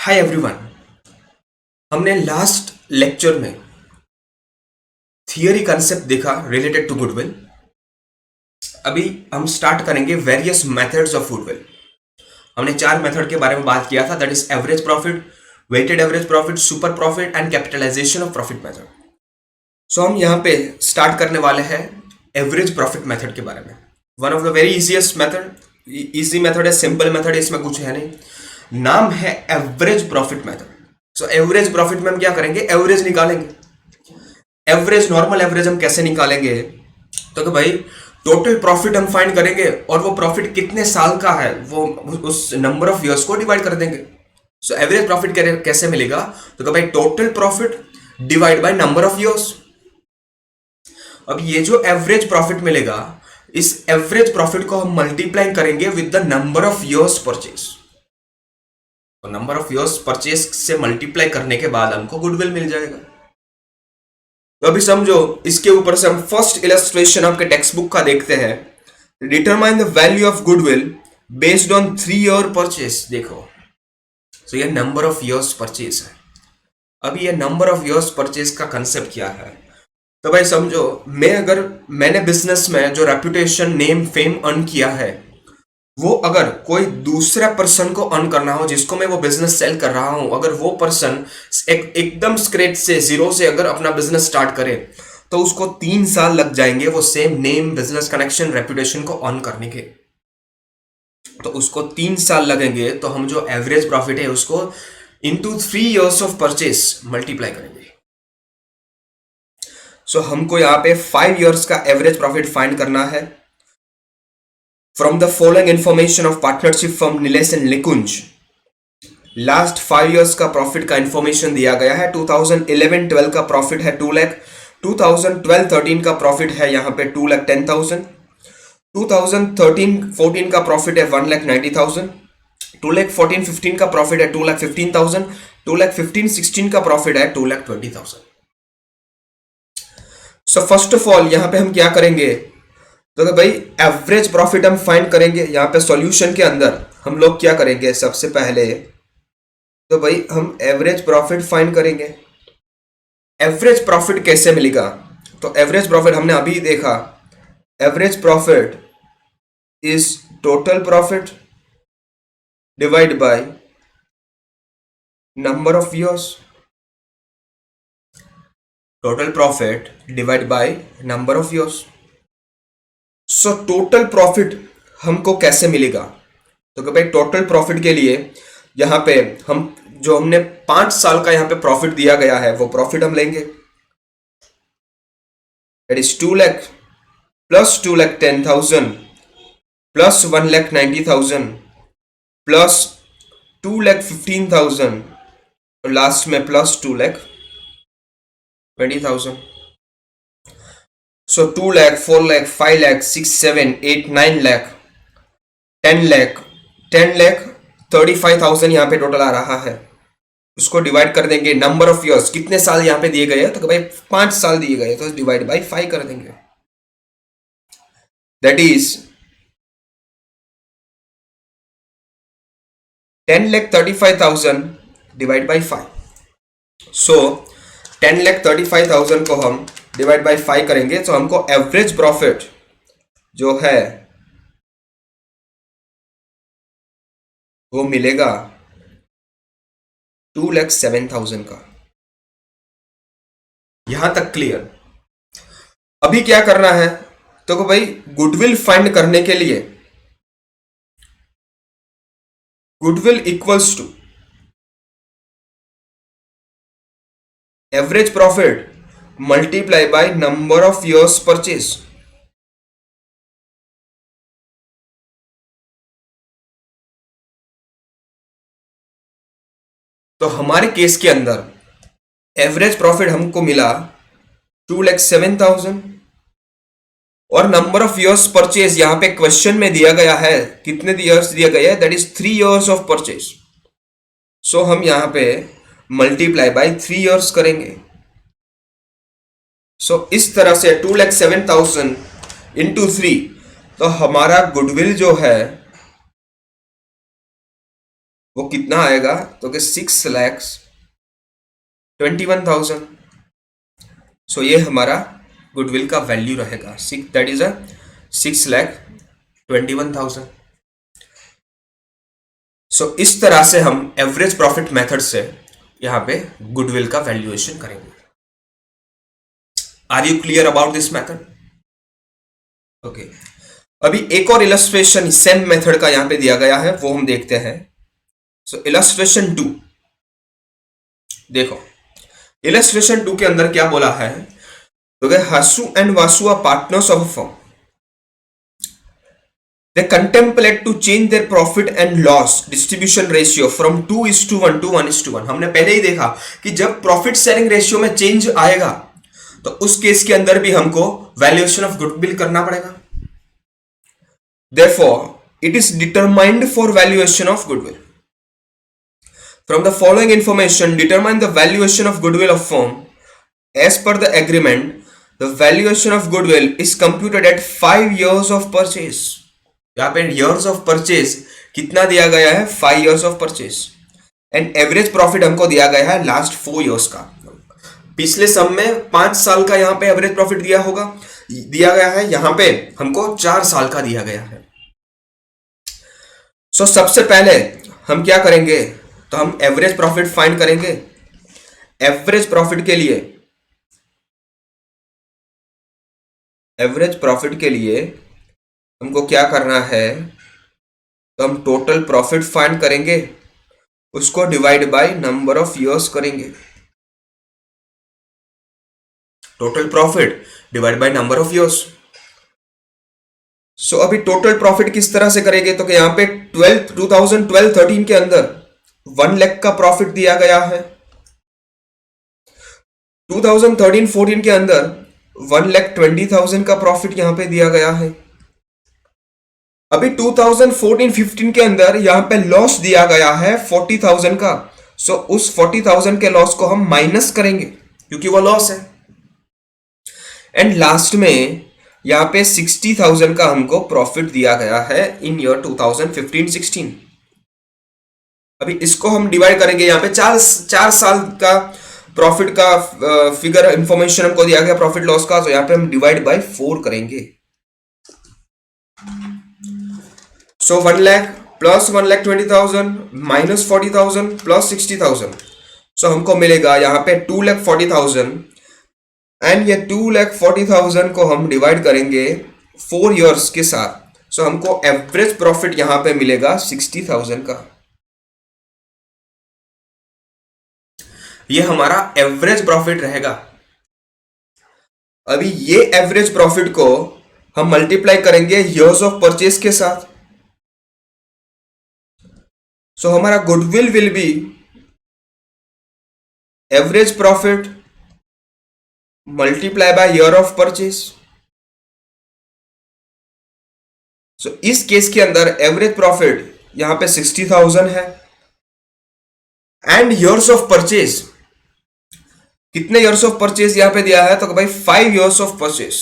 Hi everyone. हमने last lecture में theory concept देखा रिलेटेड टू गुडविल। अभी हम स्टार्ट करेंगे वेरियस मेथड्स ऑफ गुडविल। हमने चार मेथड के बारे में बात किया था, that is average profit, weighted average profit, super profit and capitalisation of profit method. So हम यहाँ पे स्टार्ट करने वाले हैं एवरेज प्रॉफिट मेथड के बारे में। One of the very easiest method, easy method है, सिंपल मेथड है, इसमें कुछ है नहीं। नाम है average profit method. So average profit में हम क्या करेंगे, एवरेज निकालेंगे। एवरेज, नॉर्मल एवरेज हम कैसे निकालेंगे, तो कि भाई टोटल प्रॉफिट हम फाइंड करेंगे और वो प्रॉफिट कितने साल का है वो उस नंबर ऑफ ईयर्स को डिवाइड कर देंगे। सो एवरेज प्रॉफिट कैसे मिलेगा, तो कि भाई total profit divide by number of years. अब ये जो एवरेज प्रॉफिट मिलेगा, इस एवरेज प्रॉफिट को हम मल्टीप्लाई करेंगे with the number of years purchase. तो नंबर ऑफ ईयर्स परचेज से मल्टीप्लाई करने के बाद हमको गुडविल मिल जाएगा। तो अभी समझो, इसके ऊपर से हम फर्स्ट इलस्ट्रेशन आपके टेक्स्ट बुक का देखते हैं। Determine the value of goodwill based on 3 year purchase. देखो, तो ये नंबर ऑफ ईयर्स परचेज है। अभी ये नंबर ऑफ ईयर्स परचेज का कंसेप्ट क्या है, तो भाई समझो, मैंने बिजनेस में जो रेपुटेशन, नेम, फेम अर्न किया है, वो अगर कोई दूसरा पर्सन को अर्न करना हो, जिसको मैं वो बिजनेस सेल कर रहा हूं, अगर वो पर्सन एकदम स्क्रैच से, जीरो से अगर अपना बिजनेस स्टार्ट करे, तो उसको 3 साल लग जाएंगे वो same name, business connection, reputation को अर्न करने के। तो उसको 3 साल लगेंगे, तो हम जो एवरेज प्रॉफिट है उसको into 3 years of purchase multiply करेंगे। सो हमको यहाँ पे 5 इयर्स का एवरेज प्रॉफिट फाइंड करना है। From the following information of partnership firm Nilesh and Nikunj, last 5 years का प्रॉफिट का इंफॉर्मेशन दिया गया है। 2011-12 का प्रॉफिट है 2 लाख, 2012-13 का प्रॉफिट है यहाँ पे 2,10,000, 2013-14 का प्रॉफिट है 1,90,000, 2014-15 का प्रॉफिट है 2,15,000, 2015-16 का प्रॉफिट है 2,20,000। सो फर्स्ट ऑफ ऑल यहाँ पे हम क्या करेंगे, तो भाई एवरेज प्रॉफिट हम फाइंड करेंगे। यहाँ पे सॉल्यूशन के अंदर हम लोग क्या करेंगे, सबसे पहले तो भाई हम एवरेज प्रॉफिट फाइंड करेंगे। एवरेज प्रॉफिट कैसे मिलेगा, तो एवरेज प्रॉफिट हमने अभी देखा, average profit is total profit divide by number of years. Total profit divide by number of years. So total profit हमको कैसे मिलेगा, तो कि भाई टोटल प्रॉफिट के लिए यहाँ पे हमने 5 साल का यहाँ पे प्रॉफिट दिया गया है, वो प्रॉफिट हम लेंगे, that is 2 lakh plus 2,10,000 plus 1,90,000 plus 2,15,000 और लास्ट में plus 2,20,000। So 2 lakh, 4 lakh, 5 lakh, 6, 7, 8, 9 lakh, 10 lakh, 35,000 यहाँ पे टोटल आ रहा है। उसको डिवाइड कर देंगे नंबर ऑफ ईयर्स, कितने साल यहाँ पे दिए गए हैं, तो भाई 5 साल दिए गए, तो डिवाइड बाय 5 कर देंगे, दैट इज 10,35,000 डिवाइड बाय 5। सो 10,35,000 को हम डिवाइड बाय 5 करेंगे, तो हमको एवरेज प्रॉफिट जो है वो मिलेगा 2,07,000 का। यहां तक क्लियर। अभी क्या करना है, तो भाई गुडविल फाइंड करने के लिए goodwill equals to average profit multiply by number of years purchase. तो हमारे केस के अंदर एवरेज प्रॉफिट हमको मिला 2,07,000 और नंबर ऑफ ईयर्स परचेज यहां पे क्वेश्चन में दिया गया है, कितने ईयर्स दिया गया है, that is 3 years of purchase. So हम यहां पे मल्टीप्लाई बाय 3 इयर्स करेंगे। सो इस तरह से 2,07,000 इंटू 3, तो हमारा गुडविल जो है वो कितना आएगा, तो कि 6,21,000। सो ये हमारा गुडविल का वैल्यू रहेगा, दैट इज 6,21,000। सो इस तरह से हम एवरेज प्रॉफिट मेथड से यहां पे गुडविल का वैल्यूएशन करेंगे। Are you clear about this method? Okay, अभी एक और इलस्ट्रेशन सेम मेथड का यहां पे दिया गया है, वो हम देखते हैं। सो इलस्ट्रेशन 2 देखो, इलस्ट्रेशन 2 के अंदर क्या बोला है, तो Hasu and Vasu are partners of a firm, they contemplate to change their profit and loss distribution ratio from 2:1 to 1:1। हमने पहले ही देखा कि जब प्रॉफिट शेयरिंग रेशियो में चेंज आएगा तो उस केस के अंदर भी हमको वैल्यूएशन ऑफ गुडविल करना पड़ेगा। Therefore, it is determined for valuation of goodwill. From the following information, determine the valuation of goodwill of firm. As per the agreement, the valuation of goodwill is computed at 5 years of purchase. यहाँ पे years of purchase कितना दिया गया है, 5 years of purchase, and average profit हमको दिया गया है लास्ट 4 years का। पिछले सम में 5 साल का यहाँ पे एवरेज प्रॉफिट दिया गया है, यहाँ पे हमको 4 साल का दिया गया है। सो सबसे पहले हम क्या करेंगे, तो हम एवरेज प्रॉफिट फाइंड करेंगे। एवरेज प्रॉफिट के लिए हमको क्या करना है, तो हम टोटल प्रॉफिट फाइंड करेंगे, उसको divide by number of years करेंगे। Total profit divide by number of years. So अभी टोटल प्रॉफिट किस तरह से करेंगे, तो यहाँ पे 2012-13 के अंदर 1 लाख का प्रॉफिट दिया गया है। 2013-14 के अंदर 1,20,000 का प्रॉफिट यहां पे दिया गया है। अभी 2014-15 के अंदर यहां पे लॉस दिया गया है 40,000 का। सो उस 40,000 के लॉस को हम माइनस करेंगे क्योंकि वो लॉस है। एंड लास्ट में यहां पे 60,000 का हमको प्रॉफिट दिया गया है इन ईयर 2015-16। अभी इसको हम डिवाइड करेंगे, यहां पे 4 साल का प्रॉफिट का फिगर इंफॉर्मेशन हमको दिया गया प्रॉफिट लॉस का, तो यहां पे हम डिवाइड बाय 4 करेंगे। सो 1 लाख प्लस 1,20,000 माइनस 40,000 प्लस 60,000, सो हमको मिलेगा यहां पे 2,40,000। एंड ये 2,40,000 को हम डिवाइड करेंगे 4 इयर्स के साथ, सो हमको एवरेज प्रॉफिट यहां पे मिलेगा 60,000 का। ये हमारा एवरेज प्रॉफिट रहेगा। अभी ये एवरेज प्रॉफिट को हम मल्टीप्लाई करेंगे इयर्स ऑफ परचेज के साथ, सो हमारा goodwill will be average profit multiply by year of purchase. So इस केस के अंदर एवरेज प्रॉफिट यहां पे 60,000 है एंड ईयर्स ऑफ परचेज, कितने ईयर्स ऑफ परचेज यहां पे दिया है, तो भाई 5 years of purchase.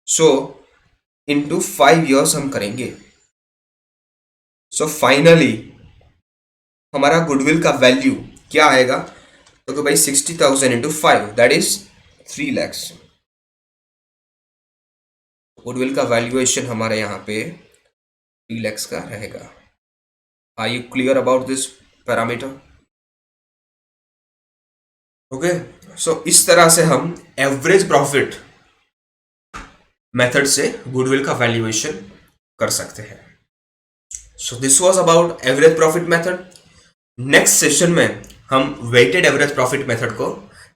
So into 5 years हम करेंगे। सो फाइनली हमारा गुडविल का वैल्यू क्या आएगा, तो भाई 60,000 into 5 that is 3 lakh. Goodwill का वैल्यूएशन हमारे यहां पे 3 लाख का रहेगा। Are you clear about this parameter? Okay, so इस तरह से हम एवरेज प्रॉफिट मेथड से गुडविल का वैल्यूएशन कर सकते हैं। So this was about average profit method. Next session में हम वेटेड एवरेज प्रॉफिट मेथड को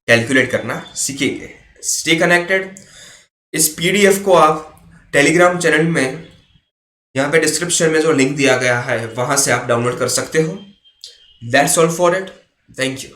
कैलकुलेट करना सीखेंगे। Stay connected. इस पीडीएफ को आप टेलीग्राम चैनल में यहाँ पे डिस्क्रिप्शन में जो लिंक दिया गया है वहां से आप डाउनलोड कर सकते हो। That's all for it. Thank you.